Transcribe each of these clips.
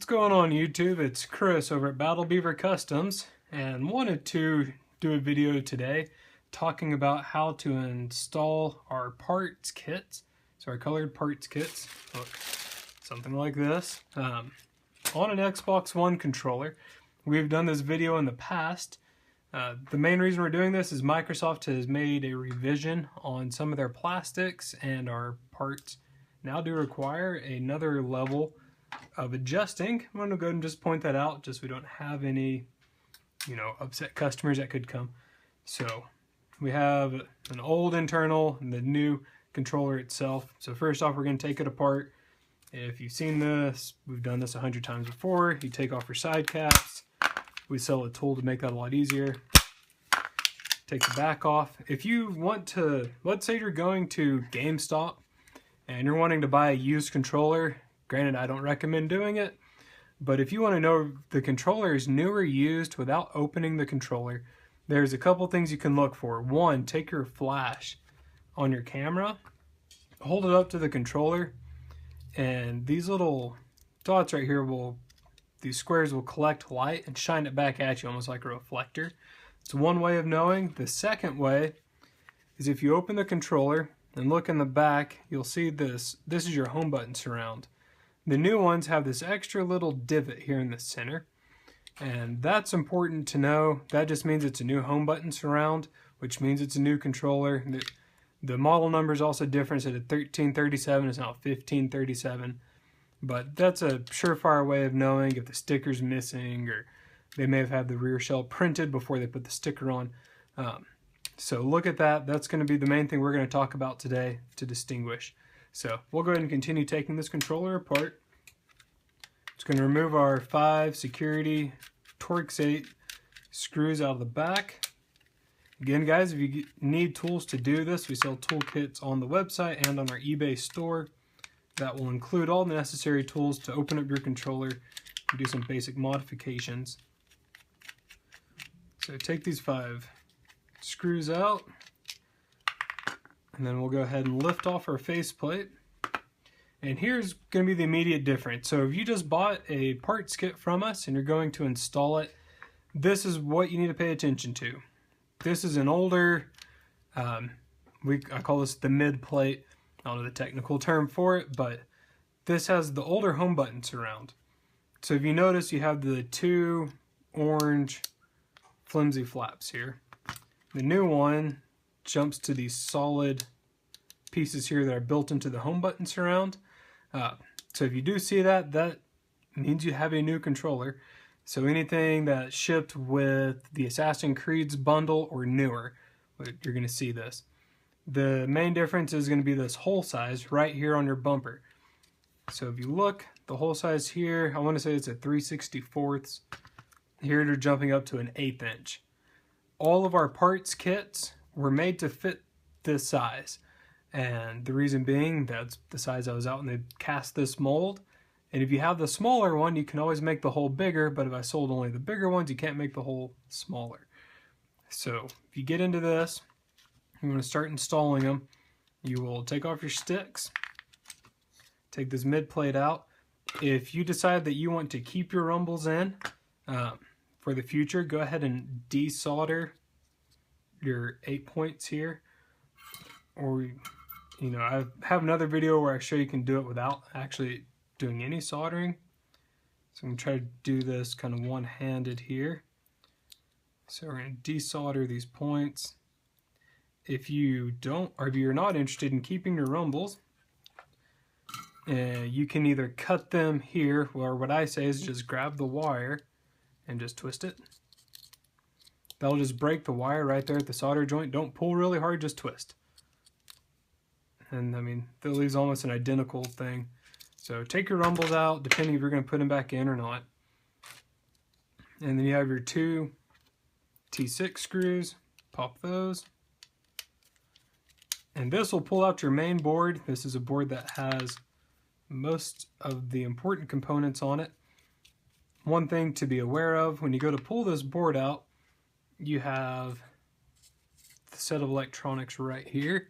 going on YouTube? It's Chris over at Beaver Customs and wanted to do a video today talking about how to install our parts kits. So our colored parts kits look something like this on an Xbox One controller. We've done this video in the past. The main reason we're doing this is Microsoft has made a revision on some of their plastics, and our parts now do require another level of adjusting. I'm going to go ahead and just point that out, just so we don't have any, upset customers that could come. So we have an old internal and the new controller itself. So first off, we're going to take it apart. If you've seen this, we've done this 100 times before. You take off your side caps. We sell a tool to make that a lot easier. Take the back off. If you want to, let's say you're going to GameStop and you're wanting to buy a used controller. Granted, I don't recommend doing it, but if you want to know the controller is new or used without opening the controller, there's a couple things you can look for. One, take your flash on your camera, hold it up to the controller, and these little dots right here these squares will collect light and shine it back at you almost like a reflector. It's one way of knowing. The second way is if you open the controller and look in the back, you'll see this. This is your home button surround. The new ones have this extra little divot here in the center, and that's important to know. That just means it's a new home button surround, which means it's a new controller. The model number is also different, so the 1337 is now 1537, but that's a surefire way of knowing if the sticker's missing, or they may have had the rear shell printed before they put the sticker on. So look at that. That's going to be the main thing we're going to talk about today to distinguish. So we'll go ahead and continue taking this controller apart. Just going to remove our 5 security Torx 8 screws out of the back. Again, guys, if you need tools to do this, we sell toolkits on the website and on our eBay store. That will include all the necessary tools to open up your controller and do some basic modifications. So take these 5 screws out, and then we'll go ahead and lift off our faceplate. And here's going to be the immediate difference. So if you just bought a parts kit from us and you're going to install it, this is what you need to pay attention to. This is an older, I call this the mid plate. I don't know the technical term for it, but this has the older home button surround. So if you notice, you have the 2 orange flimsy flaps here. The new one jumps to these solid pieces here that are built into the home button surround. So if you do see that, that means you have a new controller. So anything that shipped with the Assassin's Creed's bundle or newer, you're going to see this. The main difference is going to be this hole size right here on your bumper. So if you look, the hole size here, I want to say it's a 3/64. Here they're jumping up to an 1/8 inch. All of our parts kits were made to fit this size. And the reason being, that's the size I was out and they cast this mold. And if you have the smaller one, you can always make the hole bigger, but if I sold only the bigger ones, you can't make the hole smaller. So if you get into this, you want to start installing them. You will take off your sticks, take this mid plate out. If you decide that you want to keep your rumbles in for the future, go ahead and desolder your 8 points here. Or, I have another video where I show you can do it without actually doing any soldering. So I'm going to try to do this kind of one-handed here. So we're going to desolder these points. If you don't, or if you're not interested in keeping your rumbles, you can either cut them here, or what I say is just grab the wire and just twist it. That'll just break the wire right there at the solder joint. Don't pull really hard, just twist. And I mean, that leaves almost an identical thing. So take your rumbles out, depending if you're going to put them back in or not. And then you have your 2 T6 screws. Pop those. And this will pull out your main board. This is a board that has most of the important components on it. One thing to be aware of, when you go to pull this board out, you have the set of electronics right here.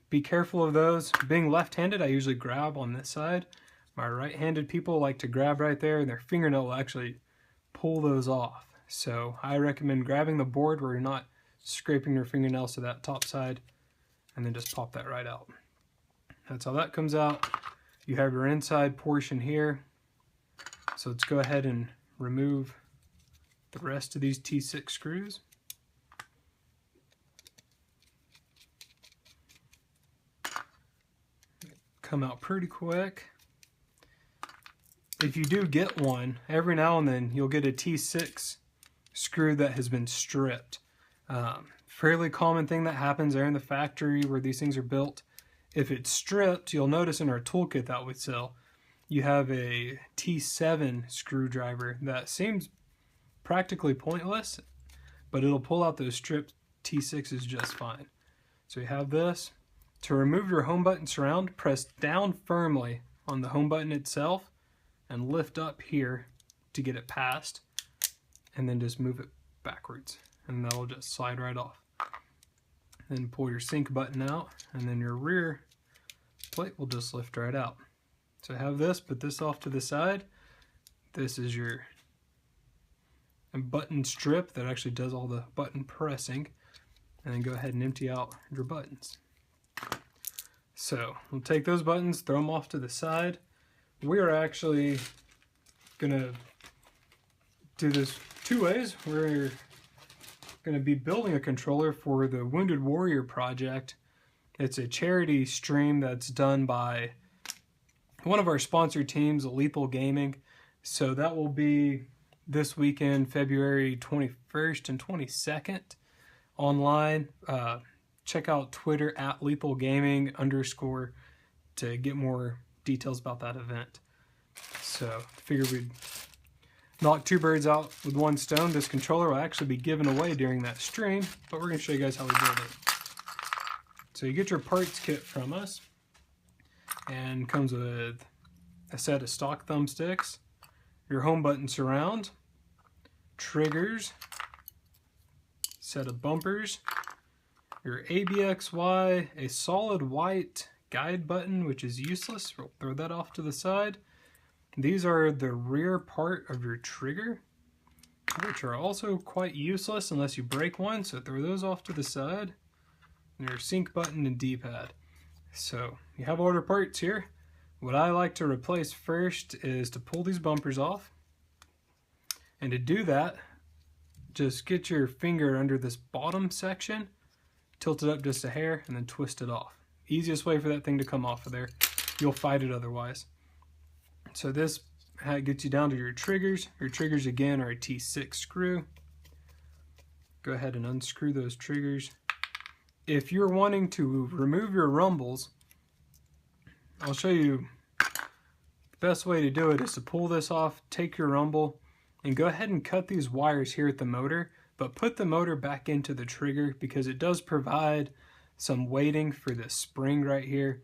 Be careful of those. Being left-handed, I usually grab on this side. My right-handed people like to grab right there, and their fingernail will actually pull those off. So I recommend grabbing the board where you're not scraping your fingernails to that top side, and then just pop that right out. That's how that comes out. You have your inside portion here. So let's go ahead and remove the rest of these T6 screws. Come out pretty quick. If you do get one, every now and then you'll get a T6 screw that has been stripped. Fairly common thing that happens there in the factory where these things are built. If it's stripped, you'll notice in our toolkit that we sell, you have a T7 screwdriver that seems practically pointless, but it'll pull out those stripped T6s just fine. So you have this. To remove your home button surround, press down firmly on the home button itself and lift up here to get it past, and then just move it backwards, and that'll just slide right off. Then pull your sync button out, and then your rear plate will just lift right out. So I have this, put this off to the side. This is your button strip that actually does all the button pressing, and then go ahead and empty out your buttons. So we'll take those buttons, throw them off to the side. We are actually gonna do this two ways. We're gonna be building a controller for the Wounded Warrior project. It's a charity stream that's done by one of our sponsored teams, Lethal Gaming. So that will be this weekend, February 21st and 22nd online. Check out Twitter at Lethal Gaming _ to get more details about that event. So figured we'd knock two birds out with one stone. This controller will actually be given away during that stream, but we're going to show you guys how we build it. So you get your parts kit from us, and comes with a set of stock thumbsticks, your home button surround, triggers, set of bumpers, your ABXY, a solid white guide button, which is useless. We'll throw that off to the side. These are the rear part of your trigger, which are also quite useless unless you break one, so throw those off to the side. And your sync button and D-pad. So you have all your parts here. What I like to replace first is to pull these bumpers off. And to do that, just get your finger under this bottom section, tilt it up just a hair, and then twist it off. Easiest way for that thing to come off of there. You'll fight it otherwise. So this gets you down to your triggers. Your triggers again are a T6 screw. Go ahead and unscrew those triggers. If you're wanting to remove your rumbles, I'll show you the best way to do it is to pull this off, take your rumble, and go ahead and cut these wires here at the motor, but put the motor back into the trigger because it does provide some weighting for this spring right here.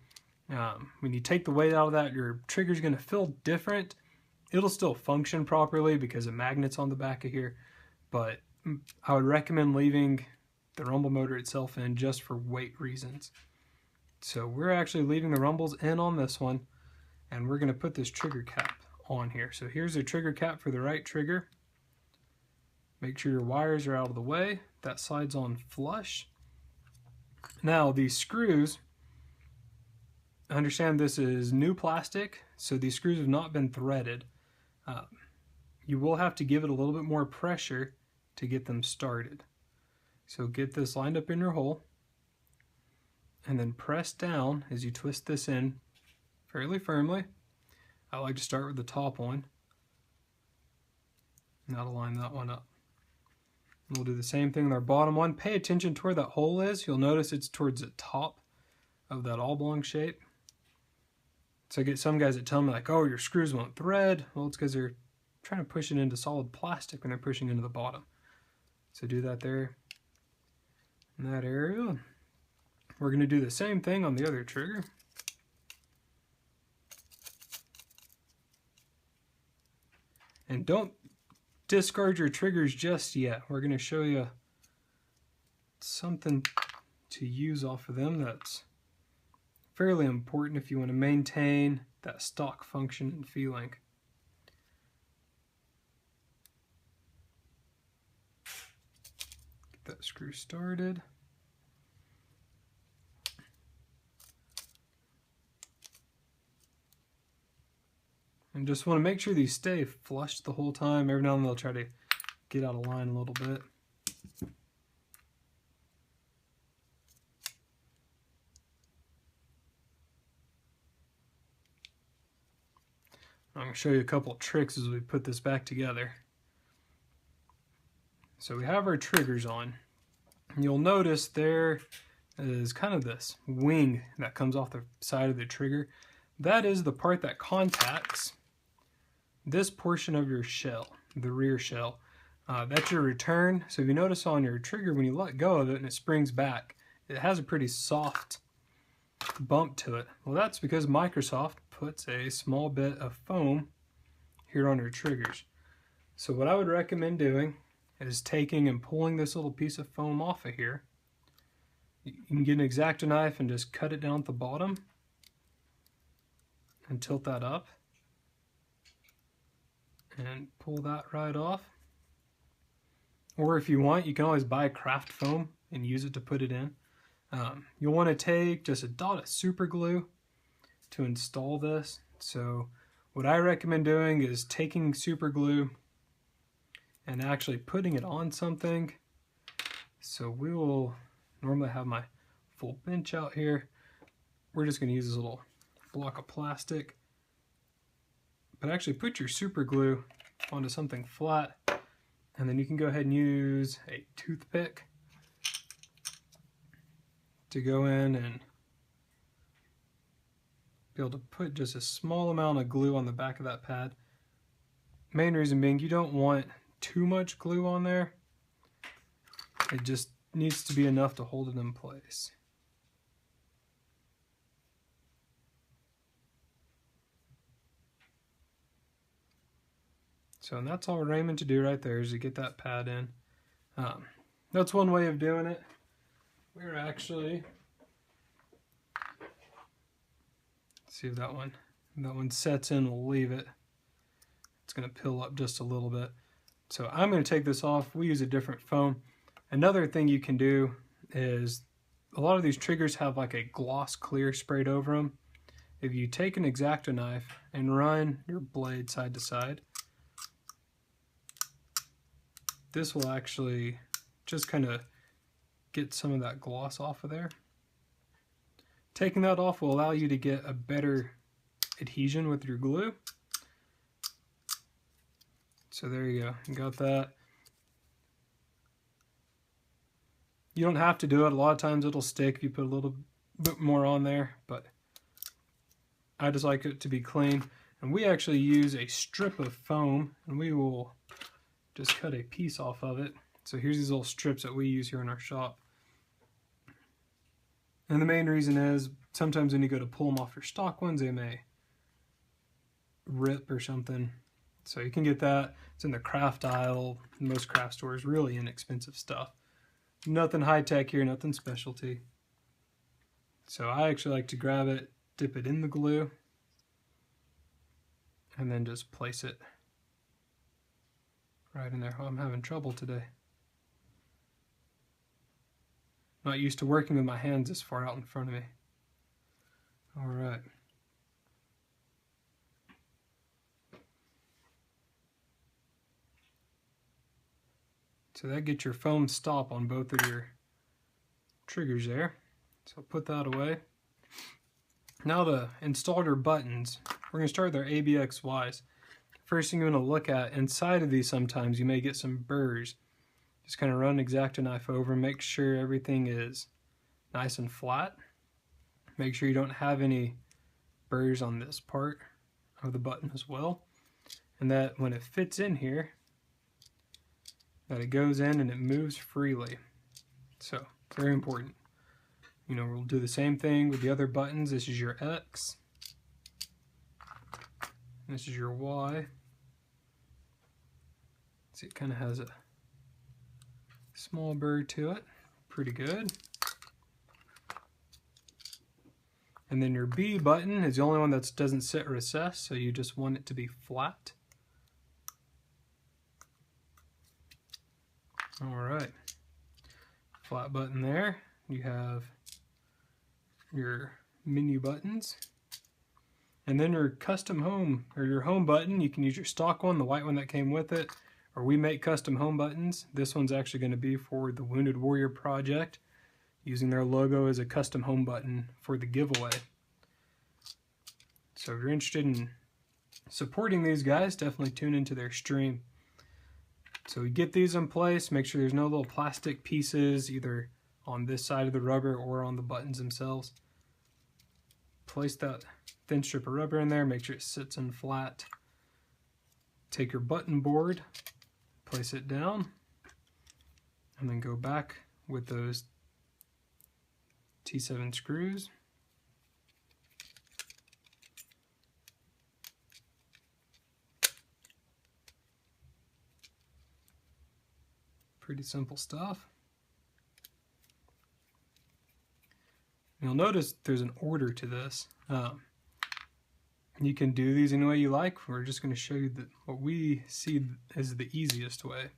When you take the weight out of that, your trigger's going to feel different. It'll still function properly because of magnets on the back of here, but I would recommend leaving the rumble motor itself in just for weight reasons. So we're actually leaving the rumbles in on this one, and we're going to put this trigger cap on here. So here's the trigger cap for the right trigger. Make sure your wires are out of the way. That slides on flush. Now these screws, understand this is new plastic, so these screws have not been threaded. You will have to give it a little bit more pressure to get them started. So get this lined up in your hole, and then press down as you twist this in fairly firmly. I like to start with the top one, and that'll line that one up. And we'll do the same thing with our bottom one. Pay attention to where that hole is. You'll notice it's towards the top of that oblong shape. So I get some guys that tell me like, oh, your screws won't thread. Well, it's because they're trying to push it into solid plastic when they're pushing into the bottom. So do that there in that area. We're going to do the same thing on the other trigger. And don't discard your triggers just yet. We're going to show you something to use off of them that's fairly important if you want to maintain that stock function and feeling. Get that screw started. And just want to make sure these stay flush the whole time. Every now and then they'll try to get out of line a little bit. I'm going to show you a couple of tricks as we put this back together. So we have our triggers on. And you'll notice there is kind of this wing that comes off the side of the trigger. That is the part that contacts this portion of your shell, the rear shell. That's your return. So if you notice on your trigger, when you let go of it and it springs back, it has a pretty soft bump to it. Well, that's because Microsoft puts a small bit of foam here on your triggers. So what I would recommend doing is taking and pulling this little piece of foam off of here. You can get an X-Acto knife and just cut it down at the bottom and tilt that up and pull that right off. Or if you want, you can always buy craft foam and use it to put it in. You'll want to take just a dot of super glue to install this. So what I recommend doing is taking super glue and actually putting it on something. So we will normally have my full bench out here. We're just going to use this little block of plastic. But actually put your super glue onto something flat, and then you can go ahead and use a toothpick to go in and be able to put just a small amount of glue on the back of that pad. Main reason being, you don't want too much glue on there. It just needs to be enough to hold it in place. So and that's all we're aiming to do right there, is to get that pad in. That's one way of doing it. We're actually, let's see if that one sets in, we'll leave it. It's going to pill up just a little bit. So I'm going to take this off. We use a different foam. Another thing you can do is, a lot of these triggers have like a gloss clear sprayed over them. If you take an X-Acto knife and run your blade side to side, this will actually just kind of get some of that gloss off of there. Taking that off will allow you to get a better adhesion with your glue. So there you go, you got that. You don't have to do it. A lot of times it'll stick if you put a little bit more on there, but I just like it to be clean. And we actually use a strip of foam, and we will just cut a piece off of it. So here's these little strips that we use here in our shop. And the main reason is, sometimes when you go to pull them off your stock ones, they may rip or something. So you can get that. It's in the craft aisle. Most craft stores, really inexpensive stuff. Nothing high-tech here, nothing specialty. So I actually like to grab it, dip it in the glue, and then just place it right in there. Oh, I'm having trouble today. Not used to working with my hands this far out in front of me. All right. So that gets your foam stop on both of your triggers there. So put that away. Now to install your buttons, we're going to start with our ABXYs. First thing you want to look at, inside of these sometimes you may get some burrs. Just kind of run an X-Acto knife over and make sure everything is nice and flat. Make sure you don't have any burrs on this part of the button as well. And that when it fits in here, that it goes in and it moves freely. So, very important. You know, we'll do the same thing with the other buttons. This is your X. This is your Y. See, it kind of has a small burr to it. Pretty good. And then your B button is the only one that doesn't sit recessed, so you just want it to be flat. All right, flat button there. You have your menu buttons. And then your custom home, or your home button, you can use your stock one, the white one that came with it, or we make custom home buttons. This one's actually going to be for the Wounded Warrior Project, using their logo as a custom home button for the giveaway. So if you're interested in supporting these guys, definitely tune into their stream. So we get these in place, make sure there's no little plastic pieces either on this side of the rubber or on the buttons themselves. Place that thin strip of rubber in there, make sure it sits in flat. Take your button board, place it down, and then go back with those T7 screws. Pretty simple stuff. You'll notice there's an order to this. You can do these any way you like. We're just going to show you what we see as the easiest way.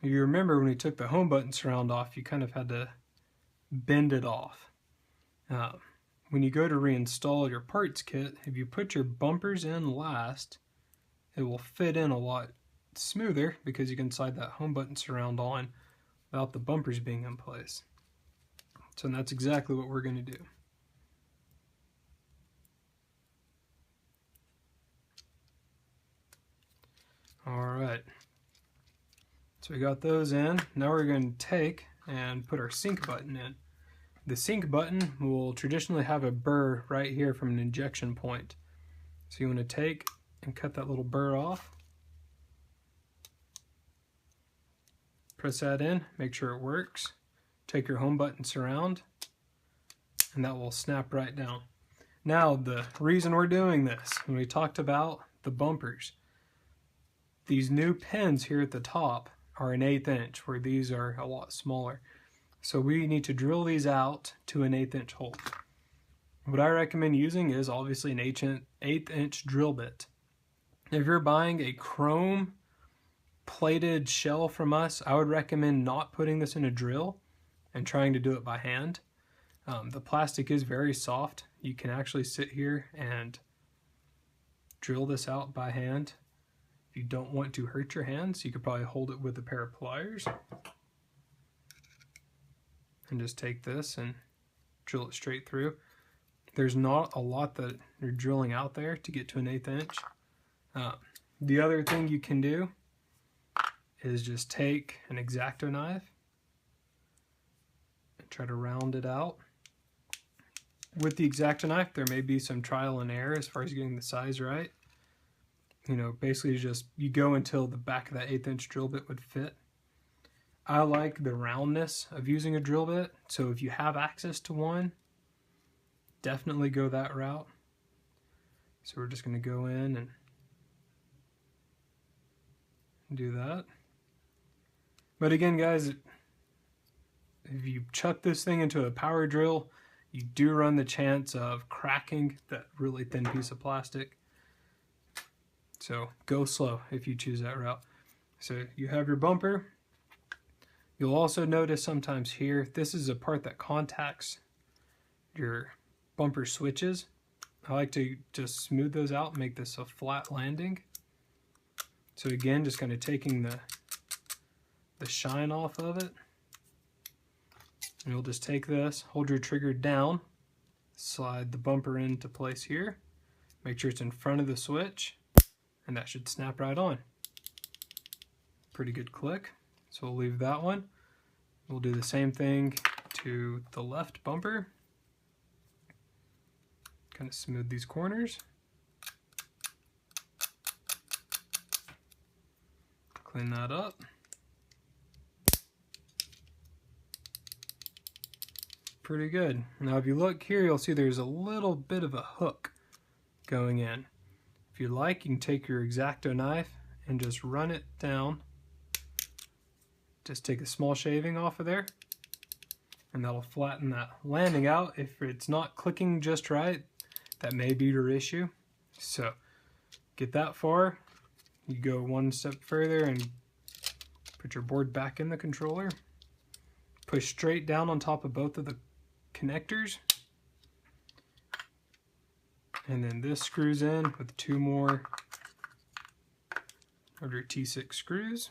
If you remember when we took the home button surround off, you kind of had to bend it off. When you go to reinstall your parts kit, if you put your bumpers in last, it will fit in a lot smoother because you can slide that home button surround on without the bumpers being in place. So that's exactly what we're going to do. Alright, so we got those in. Now we're going to take and put our sync button in. The sync button will traditionally have a burr right here from an injection point. So you want to take and cut that little burr off. Press that in, make sure it works. Take your home button surround, and that will snap right down. Now, the reason we're doing this, when we talked about the bumpers, these new pins here at the top are an 1/8 inch, where these are a lot smaller. So we need to drill these out to an 1/8 inch hole. What I recommend using is obviously an 1/8 inch drill bit. If you're buying a chrome plated shell from us, I would recommend not putting this in a drill and trying to do it by hand. The plastic is very soft. You can actually sit here and drill this out by hand. If you don't want to hurt your hands, you could probably hold it with a pair of pliers and just take this and drill it straight through. There's not a lot that you're drilling out there to get to an 1/8 inch. The other thing you can do is just take an X-Acto knife and try to round it out. With the X-Acto knife, there may be some trial and error as far as getting the size right. You know, basically just you go until the back of that 1/8 inch drill bit would fit. I like the roundness of using a drill bit, so if you have access to one, definitely go that route. So we're just going to go in and do that. But again, guys, if you chuck this thing into a power drill, you do run the chance of cracking that really thin piece of plastic. So go slow if you choose that route. So you have your bumper. You'll also notice sometimes here, this is a part that contacts your bumper switches. I like to just smooth those out and make this a flat landing. So again, just kind of taking the shine off of it. And you'll just take this, hold your trigger down, slide the bumper into place here, make sure it's in front of the switch, and that should snap right on. Pretty good click. So we'll leave that one. We'll do the same thing to the left bumper. Kind of smooth these corners. Clean that up. Pretty good. Now if you look here, you'll see there's a little bit of a hook going in. If you like, you can take your X-Acto knife and just run it down. Just take a small shaving off of there. and that'll flatten that landing out. If it's not clicking just right, that may be your issue. So get that far, you go one step further and put your board back in the controller. Push straight down on top of both of the connectors. And then this screws in with 2 more of your T6 screws.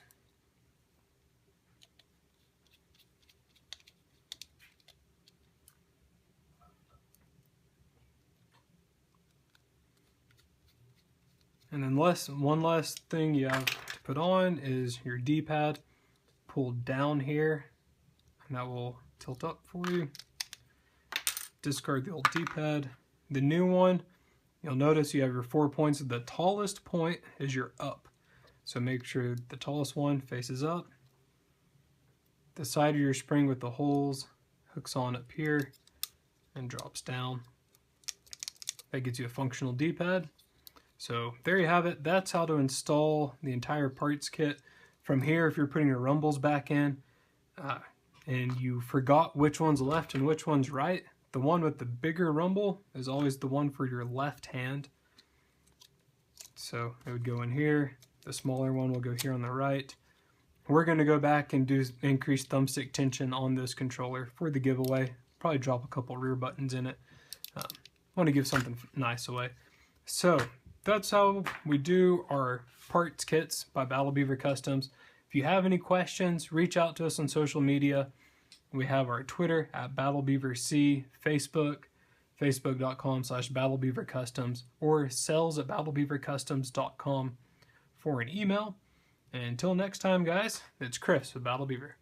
And then one last thing you have to put on is your D-pad. Pull down here, and that will tilt up for you. Discard the old D-pad. The new one, you'll notice you have your 4 points. The tallest point is your up. So make sure the tallest one faces up. The side of your spring with the holes hooks on up here and drops down. That gives you a functional D-pad. So there you have it. That's how to install the entire parts kit. From here, if you're putting your rumbles back in and you forgot which one's left and which one's right, the one with the bigger rumble is always the one for your left hand. So it would go in here. The smaller one will go here on the right. We're going to go back and do increased thumbstick tension on this controller for the giveaway. Probably drop a couple rear buttons in it. Want to give something nice away. So that's how we do our parts kits by Beaver Customs. If you have any questions, reach out to us on social media. We have our Twitter at BattleBeaverC, Facebook, facebook.com/BattleBeaverCustoms, or sales@BattleBeaverCustoms.com for an email. And until next time, guys, it's Chris with Battle Beaver.